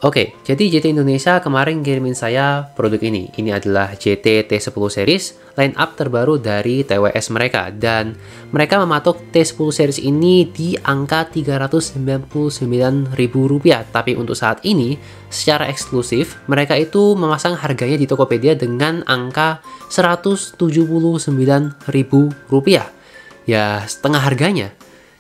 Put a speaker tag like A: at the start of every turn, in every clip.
A: Oke, jadi JT Indonesia kemarin ngirimin saya produk ini. Ini adalah JT T10 series, line up terbaru dari TWS mereka. Dan mereka mematok T10 series ini di angka Rp399.000. Tapi untuk saat ini, secara eksklusif, mereka itu memasang harganya di Tokopedia dengan angka Rp179.000. Ya, setengah harganya.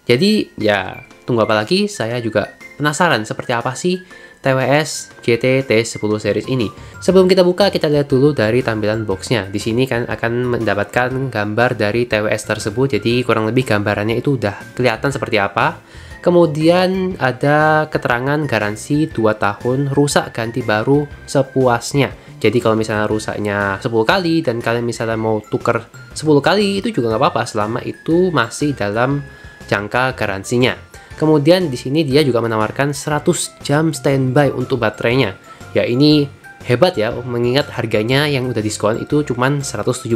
A: Jadi, ya tunggu apa lagi, saya juga penasaran seperti apa sih TWS JT T10 series ini. Sebelum kita buka, kita lihat dulu dari tampilan boxnya. Di sini kan akan mendapatkan gambar dari TWS tersebut, jadi kurang lebih gambarannya itu udah kelihatan seperti apa. Kemudian ada keterangan garansi 2 tahun, rusak ganti baru sepuasnya. Jadi kalau misalnya rusaknya 10 kali dan kalian misalnya mau tuker 10 kali, itu juga nggak apa-apa selama itu masih dalam jangka garansinya. Kemudian di sini dia juga menawarkan 100 jam standby untuk baterainya. Ya ini hebat ya, mengingat harganya yang udah diskon itu cuman 179.000.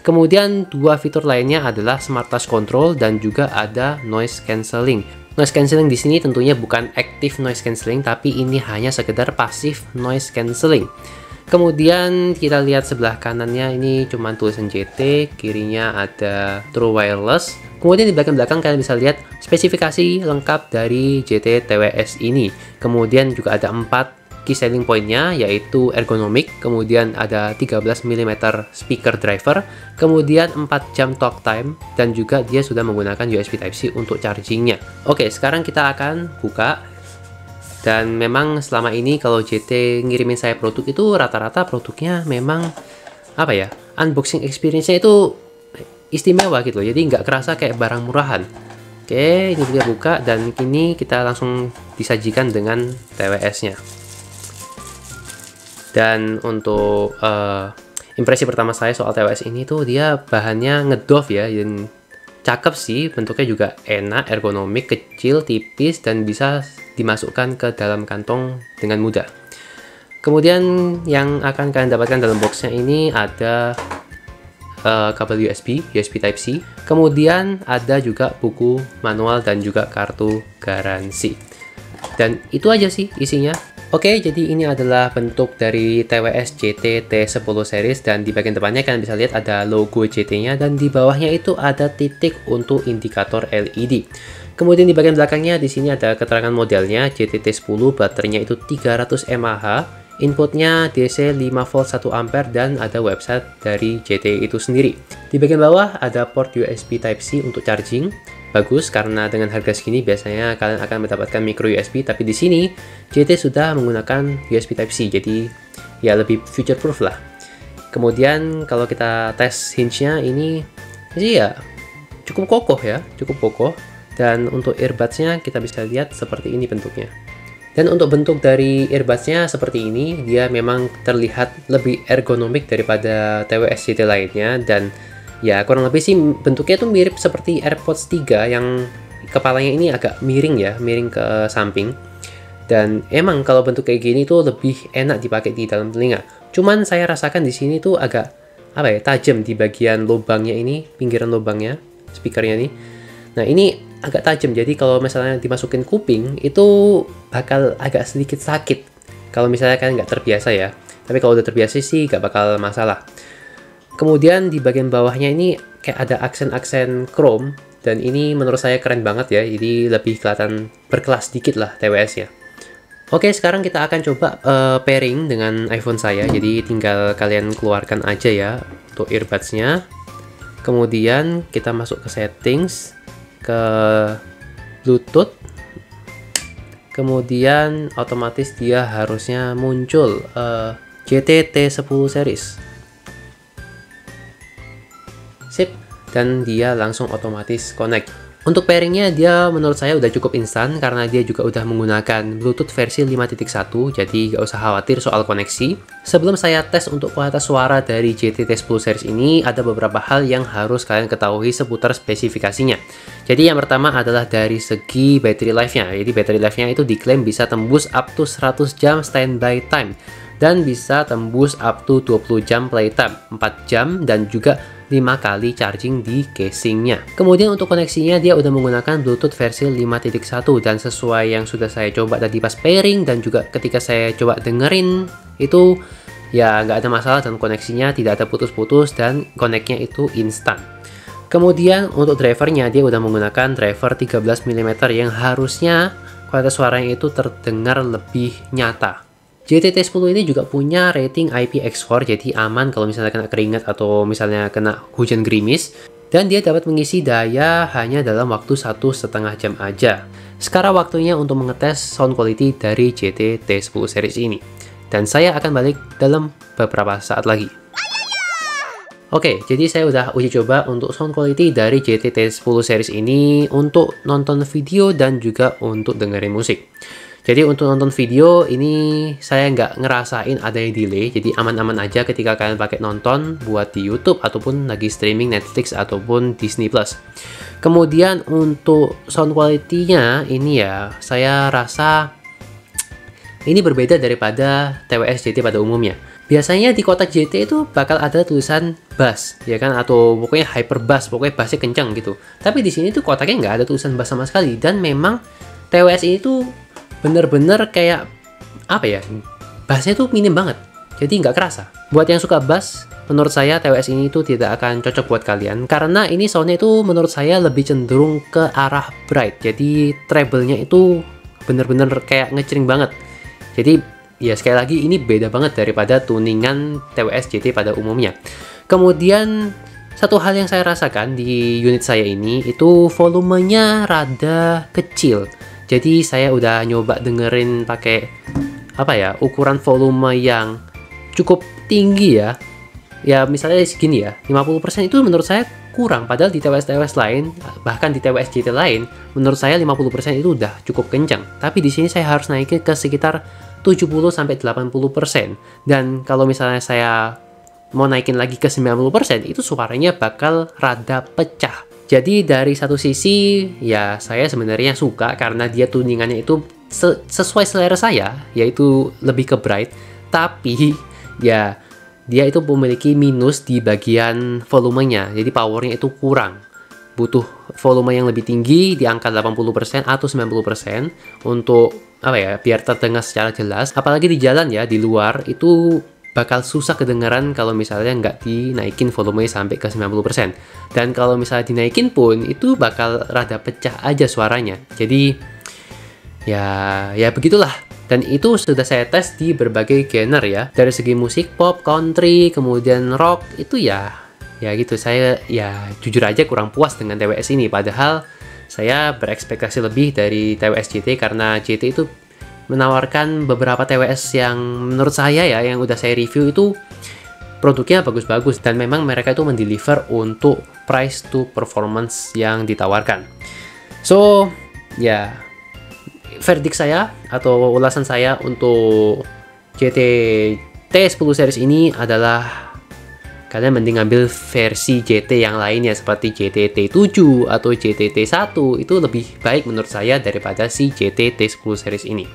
A: Kemudian dua fitur lainnya adalah Smart Touch Control dan juga ada Noise Cancelling. Noise Cancelling di sini tentunya bukan active noise cancelling, tapi ini hanya sekedar passive noise cancelling. Kemudian kita lihat sebelah kanannya ini cuma tulisan JT, kirinya ada True Wireless. Kemudian di belakang kalian bisa lihat spesifikasi lengkap dari JT TWS ini. Kemudian juga ada 4 key selling point-nya, yaitu ergonomik, kemudian ada 13 mm speaker driver, kemudian 4 jam talk time, dan juga dia sudah menggunakan USB Type-C untuk chargingnya. Oke, sekarang kita akan buka. Dan memang selama ini kalau JT ngirimin saya produk itu rata-rata produknya memang apa ya, unboxing experience-nya itu istimewa gitu loh, jadi nggak kerasa kayak barang murahan. Oke, ini kita buka dan kini kita langsung disajikan dengan TWS-nya. Dan untuk impresi pertama saya soal TWS ini tuh dia bahannya ngedoff ya, dan cakep sih, bentuknya juga enak, ergonomik, kecil, tipis, dan bisa dimasukkan ke dalam kantong dengan mudah. Kemudian yang akan kalian dapatkan dalam boxnya ini ada kabel USB Type-C, kemudian ada juga buku manual dan juga kartu garansi. Dan itu aja sih isinya. Oke, jadi ini adalah bentuk dari TWS JT T10 series, dan di bagian depannya kalian bisa lihat ada logo JT-nya dan di bawahnya itu ada titik untuk indikator LED. Kemudian di bagian belakangnya di sini ada keterangan modelnya JT T10, baterainya itu 300 mAh, inputnya DC 5V 1 ampere, dan ada website dari JT itu sendiri. Di bagian bawah ada port USB Type-C untuk charging. Bagus karena dengan harga segini biasanya kalian akan mendapatkan micro USB, tapi di sini JT sudah menggunakan USB Type-C, jadi ya lebih future proof lah. Kemudian kalau kita tes hinge-nya ini sih ya cukup kokoh ya, cukup kokoh. Dan untuk earbuds-nya kita bisa lihat seperti ini bentuknya. Dan untuk bentuk dari earbuds-nya seperti ini, dia memang terlihat lebih ergonomik daripada TWS JT lainnya, dan ya kurang lebih sih bentuknya tuh mirip seperti AirPods 3 yang kepalanya ini agak miring ya, miring ke samping. Dan emang kalau bentuk kayak gini tuh lebih enak dipakai di dalam telinga. Cuman saya rasakan di sini tuh agak apa ya, tajam di bagian lubangnya ini, pinggiran lubangnya, speakernya nih. Nah ini agak tajam, jadi kalau misalnya dimasukin kuping itu bakal agak sedikit sakit kalau misalnya kalian nggak terbiasa ya. Tapi kalau udah terbiasa sih nggak bakal masalah. Kemudian di bagian bawahnya ini kayak ada aksen-aksen chrome, dan ini menurut saya keren banget ya, jadi lebih kelihatan berkelas dikit lah TWS-nya. Oke, sekarang kita akan coba pairing dengan iPhone saya, jadi tinggal kalian keluarkan aja ya untuk earbuds-nya. Kemudian kita masuk ke settings, ke Bluetooth, kemudian otomatis dia harusnya muncul JT T10 series. Sip, dan dia langsung otomatis connect. Untuk pairingnya dia menurut saya udah cukup instan karena dia juga udah menggunakan Bluetooth versi 5.1, jadi gak usah khawatir soal koneksi. Sebelum saya tes untuk kualitas suara dari JT T10 series ini, ada beberapa hal yang harus kalian ketahui seputar spesifikasinya. Jadi yang pertama adalah dari segi battery life-nya. Jadi battery life-nya itu diklaim bisa tembus up to 100 jam standby time, dan bisa tembus up to 20 jam playtime, 4 jam, dan juga 5 kali charging di casingnya. Kemudian untuk koneksinya dia udah menggunakan Bluetooth versi 5.1 dan sesuai yang sudah saya coba tadi pas pairing dan juga ketika saya coba dengerin itu ya nggak ada masalah dan koneksinya tidak ada putus-putus dan connect-nya itu instan. Kemudian untuk drivernya dia udah menggunakan driver 13 mm yang harusnya kualitas suaranya itu terdengar lebih nyata. JT T10 ini juga punya rating IPX4, jadi aman kalau misalnya kena keringat atau misalnya kena hujan gerimis. Dan dia dapat mengisi daya hanya dalam waktu 1,5 jam aja. Sekarang waktunya untuk mengetes sound quality dari JT T10 series ini. Dan saya akan balik dalam beberapa saat lagi. Oke, jadi saya udah uji coba untuk sound quality dari JT T10 series ini untuk nonton video dan juga untuk dengerin musik. Jadi untuk nonton video ini saya nggak ngerasain ada yang delay, jadi aman-aman aja ketika kalian pakai nonton buat di YouTube ataupun lagi streaming Netflix ataupun Disney Plus. Kemudian untuk sound quality-nya ini ya, saya rasa ini berbeda daripada TWS JT pada umumnya. Biasanya di kotak JT itu bakal ada tulisan bass, ya kan, atau pokoknya hyper bass, pokoknya bassnya kencang gitu. Tapi di sini tuh kotaknya nggak ada tulisan bass sama sekali, dan memang TWS ini tuh bener-bener kayak apa ya, bassnya tuh minim banget, jadi nggak kerasa. Buat yang suka bass, menurut saya TWS ini tuh tidak akan cocok buat kalian karena ini soundnya itu menurut saya lebih cenderung ke arah bright, jadi treble-nya itu bener-bener kayak ngecering banget. Jadi ya sekali lagi ini beda banget daripada tuningan TWS JT pada umumnya. Kemudian satu hal yang saya rasakan di unit saya ini itu volumenya rada kecil. Jadi saya udah nyoba dengerin pakai apa ya, ukuran volume yang cukup tinggi ya. Ya misalnya segini ya, 50% itu menurut saya kurang. Padahal di TWS-TWS lain, bahkan di TWS JT lain, menurut saya 50% itu udah cukup kencang. Tapi di sini saya harus naikin ke sekitar 70-80%. Dan kalau misalnya saya mau naikin lagi ke 90%, itu suaranya bakal rada pecah. Jadi dari satu sisi ya saya sebenarnya suka karena dia tuningannya itu sesuai selera saya, yaitu lebih ke bright. Tapi ya dia itu memiliki minus di bagian volumenya, jadi powernya itu kurang. Butuh volume yang lebih tinggi di angka 80% atau 90% untuk apa ya, biar terdengar secara jelas. Apalagi di jalan ya, di luar itu bakal susah kedengaran kalau misalnya nggak dinaikin volumenya sampai ke 90%. Dan kalau misalnya dinaikin pun itu bakal rada pecah aja suaranya. Jadi ya begitulah. Dan itu sudah saya tes di berbagai genre ya. Dari segi musik pop, country, kemudian rock, itu ya gitu. Saya ya jujur aja kurang puas dengan TWS ini. Padahal saya berekspektasi lebih dari TWS JT karena JT itu menawarkan beberapa TWS yang menurut saya ya, yang udah saya review itu produknya bagus-bagus dan memang mereka itu mendeliver untuk price to performance yang ditawarkan. So ya, verdict saya atau ulasan saya untuk JT T10 series ini adalah kalian mending ambil versi JT yang lainnya seperti JT T7 atau JT T1, itu lebih baik menurut saya daripada si JT T10 series ini.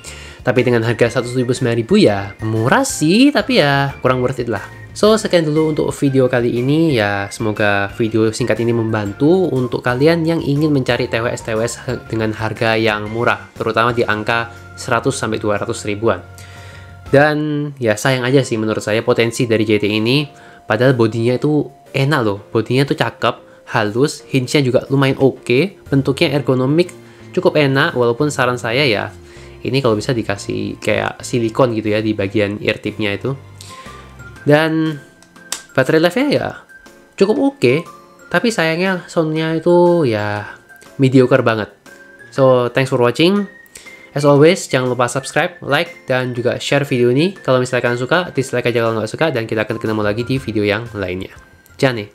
A: Tapi dengan harga 179.000 ya murah sih, tapi ya kurang worth it lah. So sekian dulu untuk video kali ini ya, semoga video singkat ini membantu untuk kalian yang ingin mencari TWS-TWS dengan harga yang murah, terutama di angka 100-200 ribuan. Dan ya sayang aja sih menurut saya potensi dari JT ini. Padahal bodinya itu enak loh, bodinya tuh cakep, halus, hinge-nya juga lumayan oke, bentuknya ergonomik, cukup enak, walaupun saran saya ya, ini kalau bisa dikasih kayak silikon gitu ya di bagian ear tip-nya itu. Dan baterai life-nya ya cukup oke, tapi sayangnya sound-nya itu ya mediocre banget. So, thanks for watching. As always, jangan lupa subscribe, like, dan juga share video ini. Kalau misalnya kalian suka, dislike aja kalau nggak suka, dan kita akan ketemu lagi di video yang lainnya. Jangan nih.